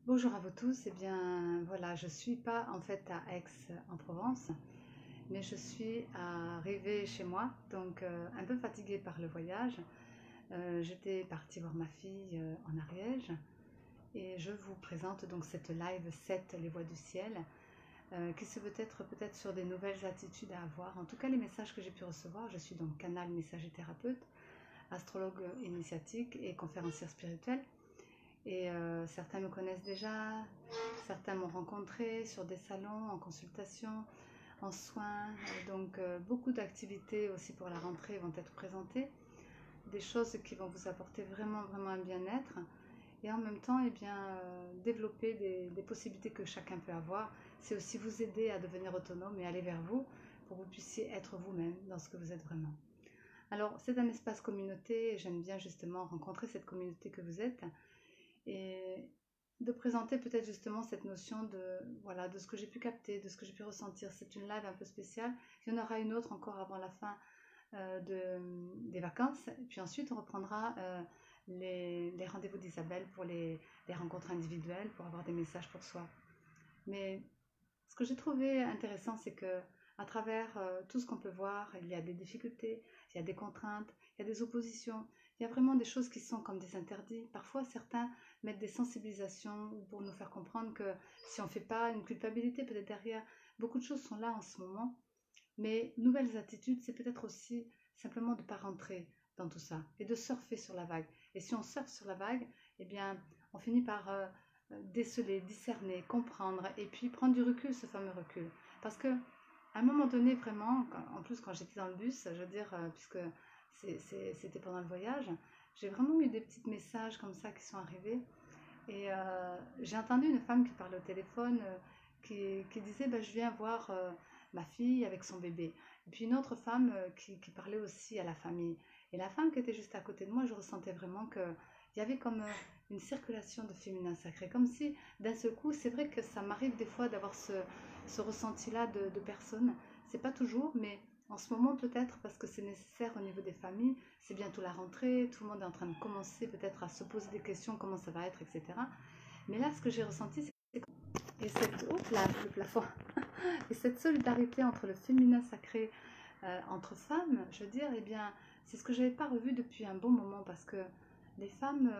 Bonjour à vous tous, eh bien voilà, je suis pas en fait à Aix en Provence, mais je suis arrivée chez moi, donc un peu fatiguée par le voyage. J'étais partie voir ma fille en Ariège et je vous présente donc cette live 7 Les Voix du Ciel, qui se veut être peut-être sur des nouvelles attitudes à avoir. En tout cas, les messages que j'ai pu recevoir, je suis donc canal messager thérapeute, astrologue initiatique et conférencière spirituelle. Et certains me connaissent déjà, certains m'ont rencontré sur des salons, en consultation, en soins. Donc beaucoup d'activités aussi pour la rentrée vont être présentées. Des choses qui vont vous apporter vraiment un bien-être. Et en même temps, eh bien, développer des possibilités que chacun peut avoir. C'est aussi vous aider à devenir autonome et aller vers vous pour que vous puissiez être vous-même dans ce que vous êtes vraiment. Alors, c'est un espace communauté et j'aime bien justement rencontrer cette communauté que vous êtes et de présenter peut-être justement cette notion de, voilà, de ce que j'ai pu capter, de ce que j'ai pu ressentir. C'est une live un peu spéciale. Il y en aura une autre encore avant la fin des vacances. Et puis ensuite, on reprendra les rendez-vous d'Isabelle pour les rencontres individuelles, pour avoir des messages pour soi. Mais ce que j'ai trouvé intéressant, c'est que à travers tout ce qu'on peut voir, il y a des difficultés, il y a des contraintes, il y a des oppositions, il y a vraiment des choses qui sont comme des interdits. Parfois, certains mettent des sensibilisations pour nous faire comprendre que si on ne fait pas, une culpabilité peut-être derrière. Beaucoup de choses sont là en ce moment, mais nouvelles attitudes, c'est peut-être aussi simplement de ne pas rentrer dans tout ça et de surfer sur la vague. Et si on surfe sur la vague, eh bien, on finit par déceler, discerner, comprendre et puis prendre du recul, ce fameux recul. Parce que à un moment donné, vraiment, en plus quand j'étais dans le bus, je veux dire, puisque c'était pendant le voyage, j'ai vraiment eu des petits messages comme ça qui sont arrivés. Et j'ai entendu une femme qui parlait au téléphone, qui disait bah, je viens voir ma fille avec son bébé. Et puis une autre femme qui parlait aussi à la famille. Et la femme qui était juste à côté de moi, je ressentais vraiment qu'il y avait comme une circulation de féminin sacré. Comme si d'un seul coup, c'est vrai que ça m'arrive des fois d'avoir ce ressenti-là de personnes. C'est pas toujours, mais en ce moment peut-être parce que c'est nécessaire au niveau des familles. C'est bientôt la rentrée, tout le monde est en train de commencer peut-être à se poser des questions, comment ça va être, etc. Mais là, ce que j'ai ressenti, c'est et cette, oh là, le plafond, et cette solidarité entre le féminin sacré, entre femmes, je veux dire, eh bien, c'est ce que je n'avais pas revu depuis un bon moment parce que les femmes,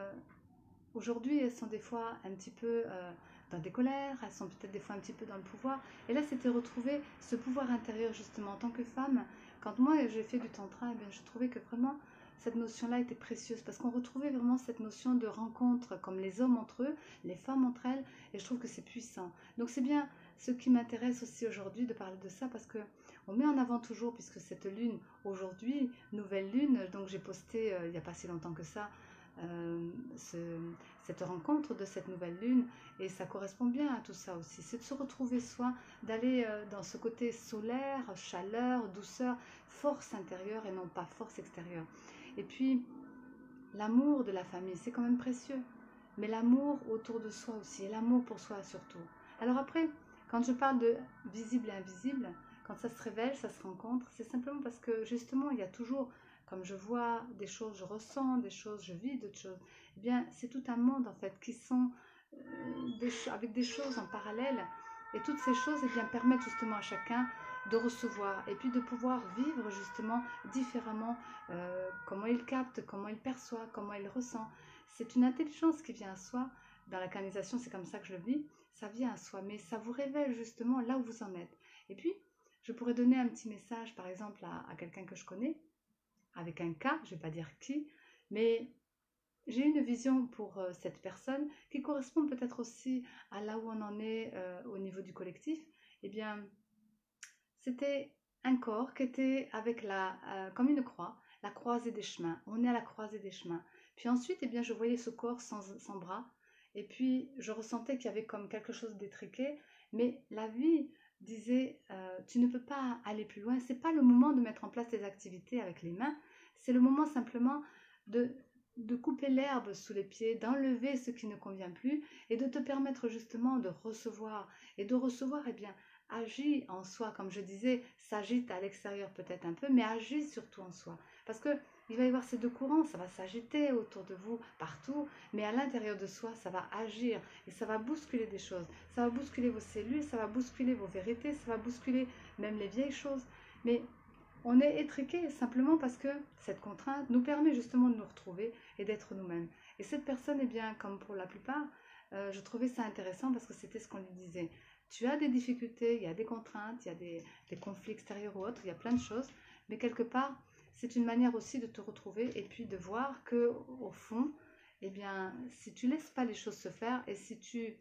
aujourd'hui, elles sont des fois un petit peu dans des colères, elles sont peut-être des fois un petit peu dans le pouvoir. Et là, c'était retrouver ce pouvoir intérieur, justement, en tant que femme. Quand moi, j'ai fait du tantra, eh bien, je trouvais que vraiment, cette notion-là était précieuse parce qu'on retrouvait vraiment cette notion de rencontre, comme les hommes entre eux, les femmes entre elles, et je trouve que c'est puissant. Donc, c'est bien ce qui m'intéresse aussi aujourd'hui de parler de ça parce que on met en avant toujours, puisque cette lune, aujourd'hui, nouvelle lune, donc j'ai posté il n'y a pas si longtemps que ça, euh, ce, cette rencontre de cette nouvelle lune et ça correspond bien à tout ça aussi, c'est de se retrouver soi, d'aller dans ce côté solaire, chaleur, douceur, force intérieure et non pas force extérieure. Et puis l'amour de la famille, c'est quand même précieux, mais l'amour autour de soi aussi, et l'amour pour soi surtout. Alors après, quand je parle de visible et invisible, quand ça se révèle, ça se rencontre, c'est simplement parce que justement, il y a toujours, comme je vois des choses, je ressens des choses, je vis d'autres choses, eh bien, c'est tout un monde en fait qui sont avec des choses en parallèle. Et toutes ces choses eh bien, permettent justement à chacun de recevoir et puis de pouvoir vivre justement différemment comment il capte, comment il perçoit, comment il ressent. C'est une intelligence qui vient à soi. Dans la canalisation, c'est comme ça que je le vis. Ça vient à soi, mais ça vous révèle justement là où vous en êtes. Et puis, je pourrais donner un petit message, par exemple, à quelqu'un que je connais, avec un cas, je ne vais pas dire qui, mais j'ai une vision pour cette personne qui correspond peut-être aussi à là où on en est au niveau du collectif. Eh bien, c'était un corps qui était avec comme une croix, la croisée des chemins. On est à la croisée des chemins. Puis ensuite, eh bien, je voyais ce corps sans bras. Et puis, je ressentais qu'il y avait comme quelque chose d'étriqué. Mais la vie disait, tu ne peux pas aller plus loin. C'est pas le moment de mettre en place des activités avec les mains. C'est le moment simplement de, de couper l'herbe sous les pieds, d'enlever ce qui ne convient plus et de te permettre justement de recevoir. Et de recevoir, eh bien, agit en soi, comme je disais, s'agite à l'extérieur peut-être un peu, mais agit surtout en soi. Parce que il va y avoir ces deux courants, ça va s'agiter autour de vous, partout, mais à l'intérieur de soi, ça va agir et ça va bousculer des choses. Ça va bousculer vos cellules, ça va bousculer vos vérités, ça va bousculer même les vieilles choses. Mais on est étriqué simplement parce que cette contrainte nous permet justement de nous retrouver et d'être nous-mêmes. Et cette personne, eh bien, comme pour la plupart, je trouvais ça intéressant parce que c'était ce qu'on lui disait. Tu as des difficultés, il y a des contraintes, il y a des conflits extérieurs ou autres, il y a plein de choses, mais quelque part, c'est une manière aussi de te retrouver et puis de voir que au fond, eh bien, si tu laisses pas les choses se faire et si tu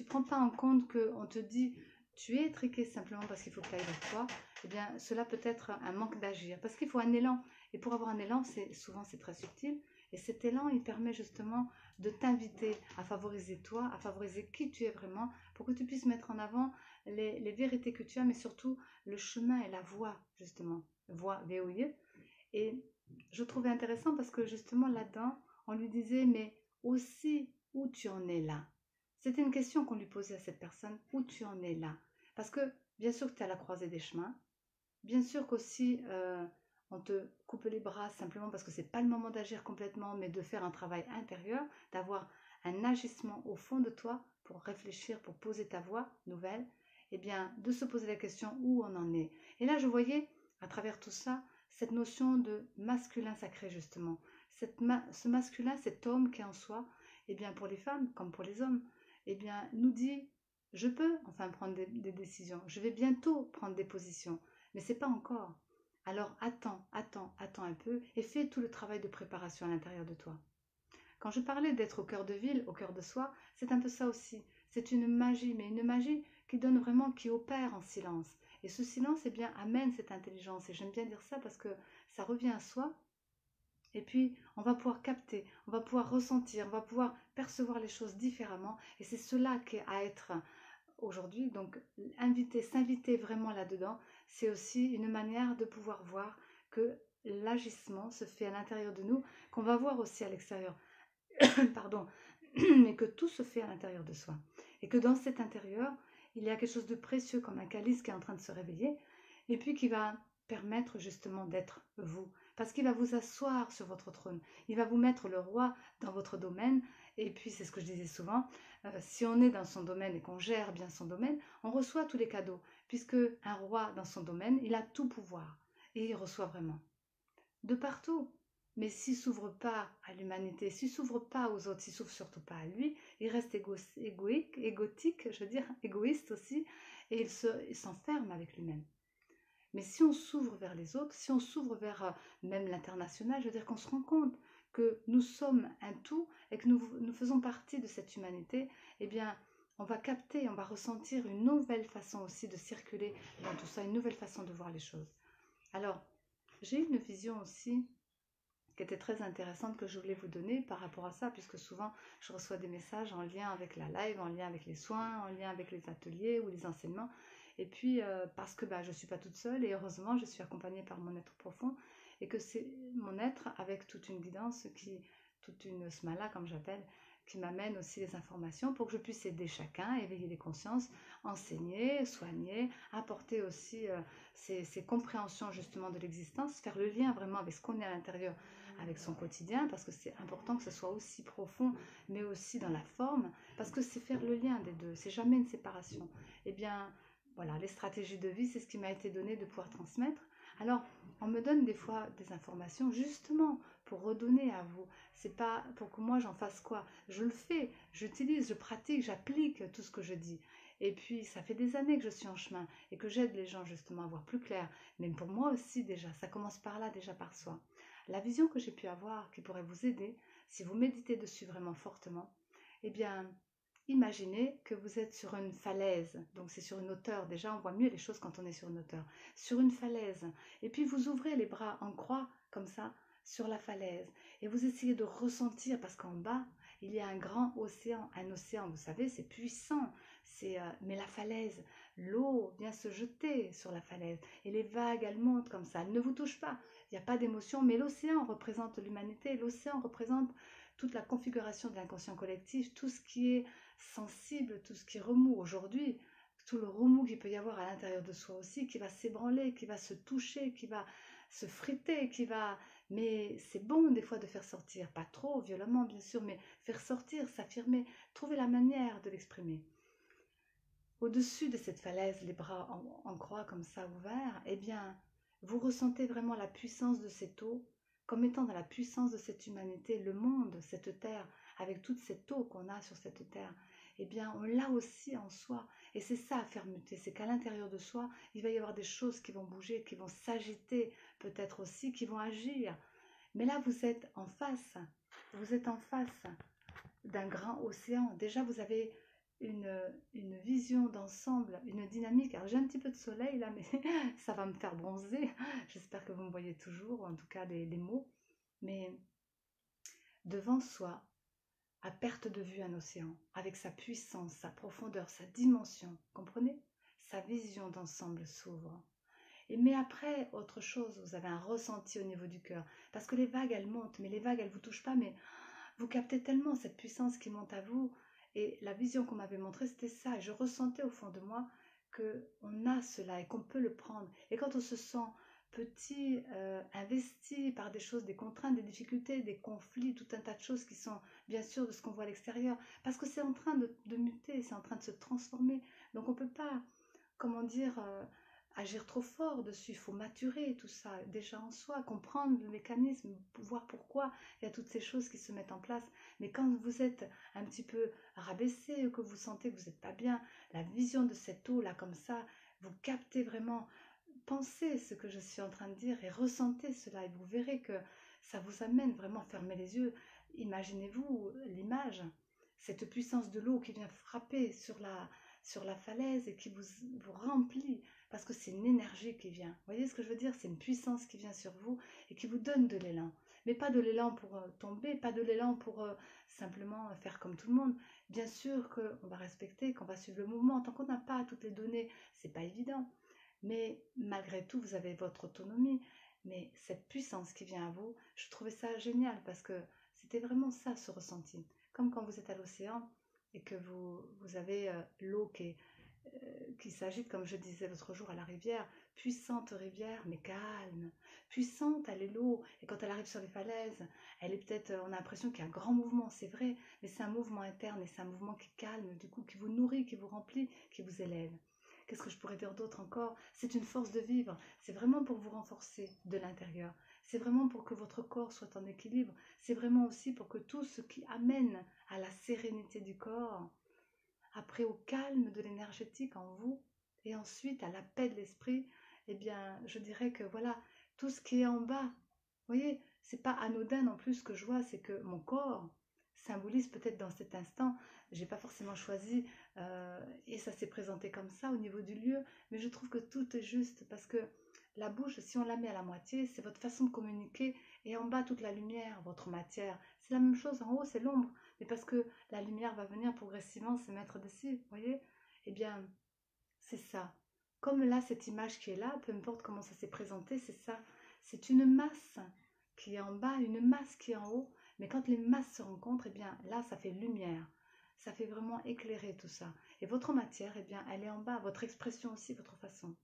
prends pas en compte qu'on te dit tu es étriqué simplement parce qu'il faut que tu ailles vers toi, eh bien, cela peut être un manque d'agir. Parce qu'il faut un élan. Et pour avoir un élan, souvent c'est très subtil. Et cet élan, il permet justement de t'inviter à favoriser toi, à favoriser qui tu es vraiment, pour que tu puisses mettre en avant les vérités que tu as, mais surtout le chemin et la voie, justement. Voie, VOIE. Et je trouvais intéressant parce que justement là-dedans, on lui disait, mais aussi où tu en es là. C'était une question qu'on lui posait à cette personne, où tu en es là. Parce que bien sûr que tu es à la croisée des chemins, bien sûr qu'aussi on te coupe les bras simplement parce que c'est pas le moment d'agir complètement, mais de faire un travail intérieur, d'avoir un agissement au fond de toi pour réfléchir, pour poser ta voix nouvelle, et bien de se poser la question où on en est. Et là je voyais à travers tout ça cette notion de masculin sacré justement, ce masculin, cet homme qui est en soi, et bien pour les femmes comme pour les hommes, et bien nous dit je peux enfin prendre des décisions, je vais bientôt prendre des positions, mais c'est pas encore. Alors attends un peu et fais tout le travail de préparation à l'intérieur de toi. Quand je parlais d'être au cœur de ville, au cœur de soi, c'est un peu ça aussi. C'est une magie, mais une magie qui donne vraiment, qui opère en silence. Et ce silence, eh bien, amène cette intelligence. Et j'aime bien dire ça parce que ça revient à soi. Et puis, on va pouvoir capter, on va pouvoir ressentir, on va pouvoir percevoir les choses différemment. Et c'est cela qui est à être aujourd'hui. Donc, s'inviter vraiment là-dedans, c'est aussi une manière de pouvoir voir que l'agissement se fait à l'intérieur de nous, qu'on va voir aussi à l'extérieur. Pardon, mais que tout se fait à l'intérieur de soi. Et que dans cet intérieur, il y a quelque chose de précieux comme un calice qui est en train de se réveiller et puis qui va permettre justement d'être vous. Parce qu'il va vous asseoir sur votre trône. Il va vous mettre le roi dans votre domaine. Et puis, c'est ce que je disais souvent, si on est dans son domaine et qu'on gère bien son domaine, on reçoit tous les cadeaux. Puisque un roi dans son domaine, il a tout pouvoir. Et il reçoit vraiment. De partout. Mais s'il s'ouvre pas à l'humanité, s'il s'ouvre pas aux autres, s'il s'ouvre surtout pas à lui, il reste égotique, je veux dire, égoïste aussi, et il s'enferme avec lui-même. Mais si on s'ouvre vers les autres, si on s'ouvre vers même l'international, je veux dire qu'on se rend compte que nous sommes un tout et que nous faisons partie de cette humanité, eh bien, on va capter, on va ressentir une nouvelle façon aussi de circuler dans tout ça, une nouvelle façon de voir les choses. Alors, j'ai une vision aussi qui était très intéressante que je voulais vous donner par rapport à ça, puisque souvent je reçois des messages en lien avec la live, en lien avec les soins, en lien avec les ateliers ou les enseignements. Et puis parce que je ne suis pas toute seule et heureusement je suis accompagnée par mon être profond et que c'est mon être avec toute une guidance, toute une smala comme j'appelle, qui m'amène aussi les informations pour que je puisse aider chacun, éveiller les consciences, enseigner, soigner, apporter aussi ces compréhensions justement de l'existence, faire le lien vraiment avec ce qu'on est à l'intérieur, avec son quotidien, parce que c'est important que ce soit aussi profond, mais aussi dans la forme, parce que c'est faire le lien des deux, c'est jamais une séparation. Eh bien, voilà, les stratégies de vie, c'est ce qui m'a été donné de pouvoir transmettre. Alors, on me donne des fois des informations justement pour redonner à vous. C'est pas pour que moi j'en fasse quoi. Je le fais, j'utilise, je pratique, j'applique tout ce que je dis. Et puis, ça fait des années que je suis en chemin et que j'aide les gens justement à voir plus clair. Mais pour moi aussi déjà, ça commence par là, déjà par soi. La vision que j'ai pu avoir qui pourrait vous aider, si vous méditez dessus vraiment fortement, eh bien, imaginez que vous êtes sur une falaise, donc c'est sur une hauteur, déjà on voit mieux les choses quand on est sur une hauteur, sur une falaise, et puis vous ouvrez les bras en croix, comme ça, sur la falaise, et vous essayez de ressentir, parce qu'en bas, il y a un grand océan, un océan, vous savez, c'est puissant, mais la falaise, l'eau vient se jeter sur la falaise, et les vagues, elles montent comme ça, elles ne vous touchent pas, il n'y a pas d'émotion, mais l'océan représente l'humanité, l'océan représente toute la configuration de l'inconscient collectif, tout ce qui est sensible, tout ce qui remue aujourd'hui, tout le remous qu'il peut y avoir à l'intérieur de soi aussi, qui va s'ébranler, qui va se toucher, qui va se friter, Mais c'est bon des fois de faire sortir, pas trop violemment bien sûr, mais faire sortir, s'affirmer, trouver la manière de l'exprimer. Au-dessus de cette falaise, les bras en croix comme ça ouverts, eh bien, vous ressentez vraiment la puissance de cette eau, comme étant dans la puissance de cette humanité, le monde, cette terre, avec toute cette eau qu'on a sur cette terre, eh bien, on l'a aussi en soi. Et c'est ça la fermeté, c'est qu'à l'intérieur de soi, il va y avoir des choses qui vont bouger, qui vont s'agiter, peut-être aussi, qui vont agir. Mais là, vous êtes en face d'un grand océan. Déjà, vous avez une, une vision d'ensemble, une dynamique. Alors, j'ai un petit peu de soleil là, mais ça va me faire bronzer. J'espère que vous me voyez toujours, en tout cas les mots. Mais devant soi, à perte de vue, un océan, avec sa puissance, sa profondeur, sa dimension, comprenez? Sa vision d'ensemble s'ouvre. Mais après, autre chose, vous avez un ressenti au niveau du cœur. Parce que les vagues, elles montent, mais les vagues, elles ne vous touchent pas, mais vous captez tellement cette puissance qui monte à vous. Et la vision qu'on m'avait montrée, c'était ça. Et je ressentais au fond de moi qu'on a cela et qu'on peut le prendre. Et quand on se sent petit, investi par des choses, des contraintes, des difficultés, des conflits, tout un tas de choses qui sont bien sûr de ce qu'on voit à l'extérieur, parce que c'est en train de muter, c'est en train de se transformer. Donc on ne peut pas, comment dire, agir trop fort dessus. Il faut maturer tout ça déjà en soi, comprendre le mécanisme, voir pourquoi il y a toutes ces choses qui se mettent en place. Mais quand vous êtes un petit peu rabaissé, que vous sentez que vous n'êtes pas bien, la vision de cette eau là comme ça, vous captez vraiment, pensez ce que je suis en train de dire et ressentez cela et vous verrez que ça vous amène vraiment à fermer les yeux. Imaginez-vous l'image, cette puissance de l'eau qui vient frapper sur la falaise et qui vous remplit parce que c'est une énergie qui vient. Vous voyez ce que je veux dire? C'est une puissance qui vient sur vous et qui vous donne de l'élan. Mais pas de l'élan pour tomber, pas de l'élan pour simplement faire comme tout le monde. Bien sûr qu'on va respecter, qu'on va suivre le mouvement. Tant qu'on n'a pas toutes les données, c'est pas évident. Mais malgré tout, vous avez votre autonomie. Mais cette puissance qui vient à vous, je trouvais ça génial parce que c'était vraiment ça, ce ressenti. Comme quand vous êtes à l'océan et que vous avez l'eau qui s'agite, comme je disais l'autre jour, à la rivière, puissante rivière, mais calme. Puissante, elle est l'eau. Et quand elle arrive sur les falaises, elle est peut-être, on a l'impression qu'il y a un grand mouvement, c'est vrai, mais c'est un mouvement interne et c'est un mouvement qui calme, du coup, qui vous nourrit, qui vous remplit, qui vous élève. Qu'est-ce que je pourrais dire d'autre encore? C'est une force de vivre. C'est vraiment pour vous renforcer de l'intérieur. C'est vraiment pour que votre corps soit en équilibre. C'est vraiment aussi pour que tout ce qui amène à la sérénité du corps, après au calme de l'énergétique en vous, et ensuite à la paix de l'esprit, eh bien, je dirais que voilà, tout ce qui est en bas, vous voyez, c'est pas anodin non plus ce que je vois, c'est que mon corps symbolise peut-être dans cet instant, j'ai pas forcément choisi, et ça s'est présenté comme ça au niveau du lieu, mais je trouve que tout est juste parce que la bouche, si on la met à la moitié, c'est votre façon de communiquer, et en bas toute la lumière, votre matière, c'est la même chose, en haut c'est l'ombre, mais parce que la lumière va venir progressivement se mettre dessus, vous voyez? Eh bien, c'est ça. Comme là, cette image qui est là, peu importe comment ça s'est présenté, c'est ça. C'est une masse qui est en bas, une masse qui est en haut, mais quand les masses se rencontrent, eh bien, là, ça fait lumière. Ça fait vraiment éclairer tout ça. Et votre matière, eh bien, elle est en bas, votre expression aussi, votre façon.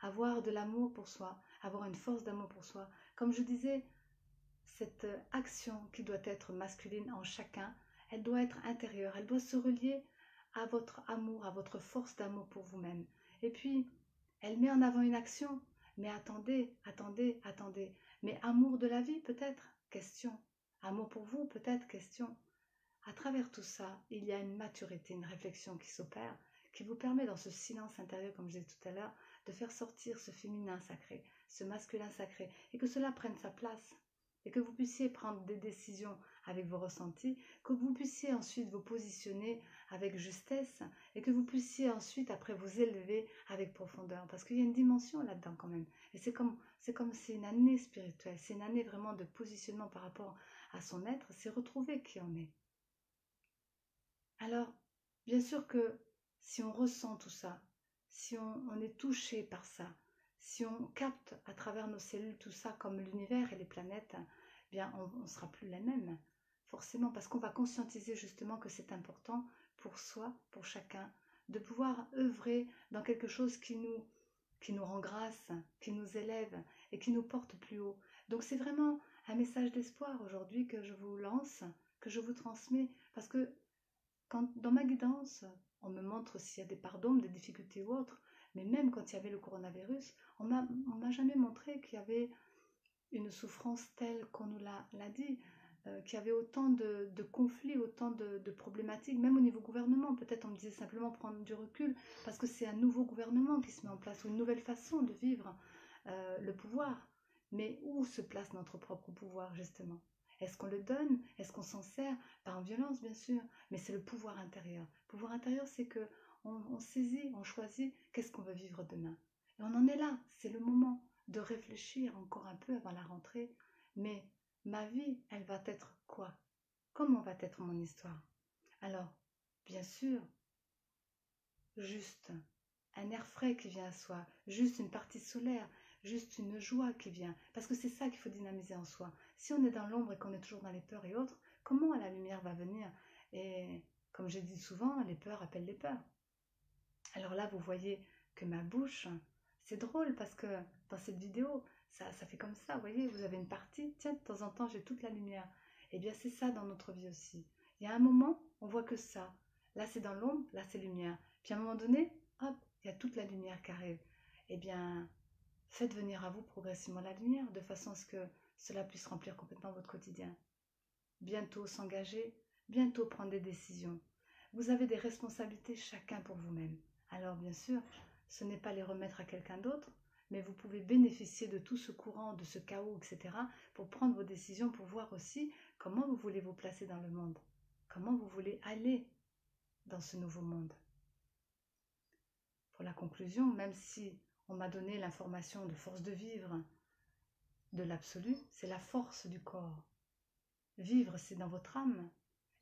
Avoir de l'amour pour soi, avoir une force d'amour pour soi. Comme je disais, cette action qui doit être masculine en chacun, elle doit être intérieure, elle doit se relier à votre amour, à votre force d'amour pour vous-même. Et puis, elle met en avant une action, mais attendez, attendez, attendez. Mais amour de la vie peut-être? Question. Amour pour vous peut-être? Question. À travers tout ça, il y a une maturité, une réflexion qui s'opère, qui vous permet dans ce silence intérieur, comme je disais tout à l'heure, de faire sortir ce féminin sacré, ce masculin sacré, et que cela prenne sa place et que vous puissiez prendre des décisions avec vos ressentis, que vous puissiez ensuite vous positionner avec justesse et que vous puissiez ensuite après vous élever avec profondeur, parce qu'il y a une dimension là-dedans quand même. Et c'est une année spirituelle, c'est une année vraiment de positionnement par rapport à son être, c'est retrouver qui on est. Alors, bien sûr que si on ressent tout ça, si on est touché par ça, si on capte à travers nos cellules tout ça comme l'univers et les planètes, eh bien on ne sera plus la même, forcément, parce qu'on va conscientiser justement que c'est important pour soi, pour chacun, de pouvoir œuvrer dans quelque chose qui nous rend grâce, qui nous élève et qui nous porte plus haut. Donc c'est vraiment un message d'espoir aujourd'hui que je vous lance, que je vous transmets, parce que quand dans ma guidance, on me montre s'il y a des parts d'ombre, des difficultés ou autres, mais même quand il y avait le coronavirus, on m'a jamais montré qu'il y avait une souffrance telle qu'on nous l'a dit, qu'il y avait autant de conflits, autant de problématiques, même au niveau gouvernement. Peut-être on me disait simplement prendre du recul, parce que c'est un nouveau gouvernement qui se met en place, ou une nouvelle façon de vivre le pouvoir. Mais où se place notre propre pouvoir, justement? Est-ce qu'on le donne? Est-ce qu'on s'en sert? Pas en violence, bien sûr, mais c'est le pouvoir intérieur. Le pouvoir intérieur, c'est que on saisit, on choisit qu'est-ce qu'on veut vivre demain. Et on en est là, c'est le moment de réfléchir encore un peu avant la rentrée. Mais ma vie, elle va être quoi? Comment va être mon histoire? Alors, bien sûr, juste un air frais qui vient à soi, juste une partie solaire, juste une joie qui vient. Parce que c'est ça qu'il faut dynamiser en soi. Si on est dans l'ombre et qu'on est toujours dans les peurs et autres, comment la lumière va venir? Et comme j'ai dit souvent, les peurs appellent les peurs. Alors là, vous voyez que ma bouche, c'est drôle parce que dans cette vidéo, ça fait comme ça, vous voyez, vous avez une partie, tiens, de temps en temps, j'ai toute la lumière. Eh bien, c'est ça dans notre vie aussi. Il y a un moment, on voit que ça. Là, c'est dans l'ombre, là, c'est lumière. Puis à un moment donné, hop, il y a toute la lumière qui arrive. Eh bien, faites venir à vous progressivement la lumière de façon à ce que cela puisse remplir complètement votre quotidien. Bientôt s'engager, bientôt prendre des décisions. Vous avez des responsabilités chacun pour vous-même. Alors bien sûr, ce n'est pas les remettre à quelqu'un d'autre, mais vous pouvez bénéficier de tout ce courant, de ce chaos, etc. pour prendre vos décisions, pour voir aussi comment vous voulez vous placer dans le monde, comment vous voulez aller dans ce nouveau monde. Pour la conclusion, même si on m'a donné l'information de force de vivre, de l'absolu, c'est la force du corps. Vivre, c'est dans votre âme,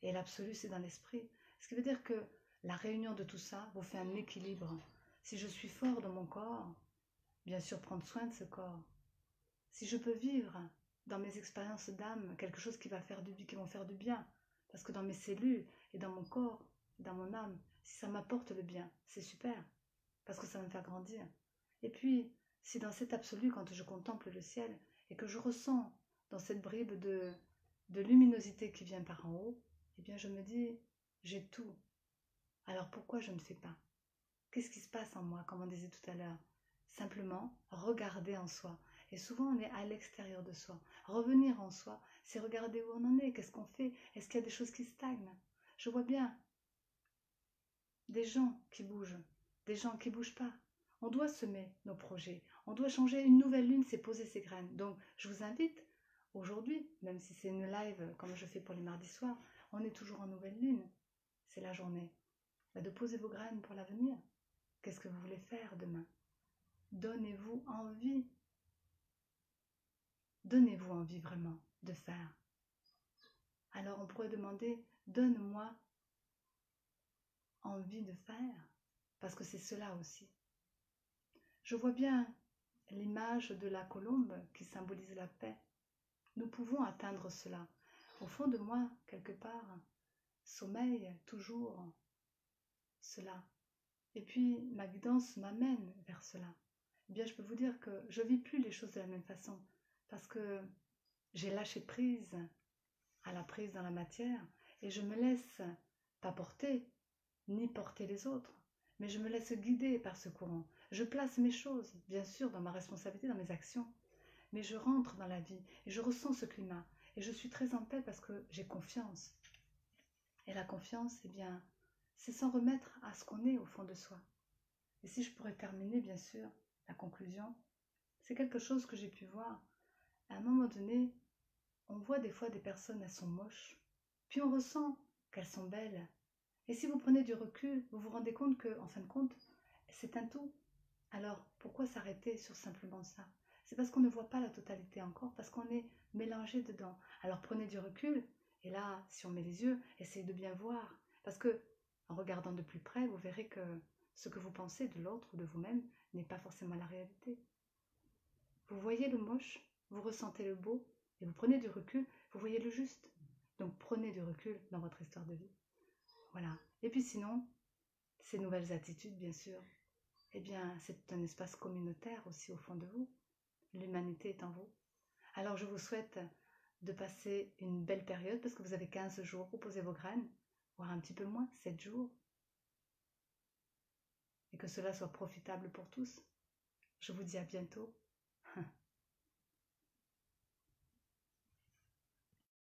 et l'absolu, c'est dans l'esprit. Ce qui veut dire que la réunion de tout ça vous fait un équilibre. Si je suis fort dans mon corps, bien sûr prendre soin de ce corps. Si je peux vivre dans mes expériences d'âme quelque chose qui va faire du bien, qui vont faire du bien, parce que dans mes cellules et dans mon corps, dans mon âme, si ça m'apporte le bien, c'est super, parce que ça va me faire grandir. Et puis, si dans cet absolu, quand je contemple le ciel et que je ressens dans cette bribe de luminosité qui vient par en haut, eh bien je me dis, j'ai tout. Alors pourquoi je ne fais pas? Qu'est-ce qui se passe en moi, comme on disait tout à l'heure? Simplement regarder en soi. Et souvent on est à l'extérieur de soi. Revenir en soi, c'est regarder où on en est, qu'est-ce qu'on fait, est-ce qu'il y a des choses qui stagnent? Je vois bien des gens qui bougent, des gens qui ne bougent pas. On doit semer nos projets, on doit changer une nouvelle lune, c'est poser ses graines. Donc je vous invite aujourd'hui, même si c'est une live comme je fais pour les mardis soirs, on est toujours en nouvelle lune, c'est la journée. De poser vos graines pour l'avenir. Qu'est-ce que vous voulez faire demain? Donnez-vous envie. Donnez-vous envie vraiment de faire. Alors on pourrait demander, donne-moi envie de faire, parce que c'est cela aussi. Je vois bien l'image de la colombe qui symbolise la paix. Nous pouvons atteindre cela. Au fond de moi, quelque part, sommeille toujours cela. Et puis ma guidance m'amène vers cela. Eh bien, je peux vous dire que je ne vis plus les choses de la même façon, parce que j'ai lâché prise à la prise dans la matière, et je me laisse pas porter, ni porter les autres, mais je me laisse guider par ce courant. Je place mes choses, bien sûr, dans ma responsabilité, dans mes actions, mais je rentre dans la vie, et je ressens ce climat, et je suis très en paix parce que j'ai confiance. Et la confiance, eh bien, c'est s'en remettre à ce qu'on est au fond de soi. Et si je pourrais terminer, bien sûr, la conclusion, c'est quelque chose que j'ai pu voir. À un moment donné, on voit des fois des personnes, elles sont moches, puis on ressent qu'elles sont belles. Et si vous prenez du recul, vous vous rendez compte que, en fin de compte, c'est un tout. Alors, pourquoi s'arrêter sur simplement ça? C'est parce qu'on ne voit pas la totalité encore, parce qu'on est mélangé dedans. Alors prenez du recul, et là, si on met les yeux, essayez de bien voir. Parce que, en regardant de plus près, vous verrez que ce que vous pensez de l'autre ou de vous-même n'est pas forcément la réalité. Vous voyez le moche, vous ressentez le beau, et vous prenez du recul, vous voyez le juste. Donc prenez du recul dans votre histoire de vie. Voilà. Et puis sinon, ces nouvelles attitudes, bien sûr. eh bien, c'est un espace communautaire aussi au fond de vous. L'humanité est en vous. Alors, je vous souhaite de passer une belle période parce que vous avez 15 jours pour poser vos graines, voire un petit peu moins, 7 jours, et que cela soit profitable pour tous. Je vous dis à bientôt.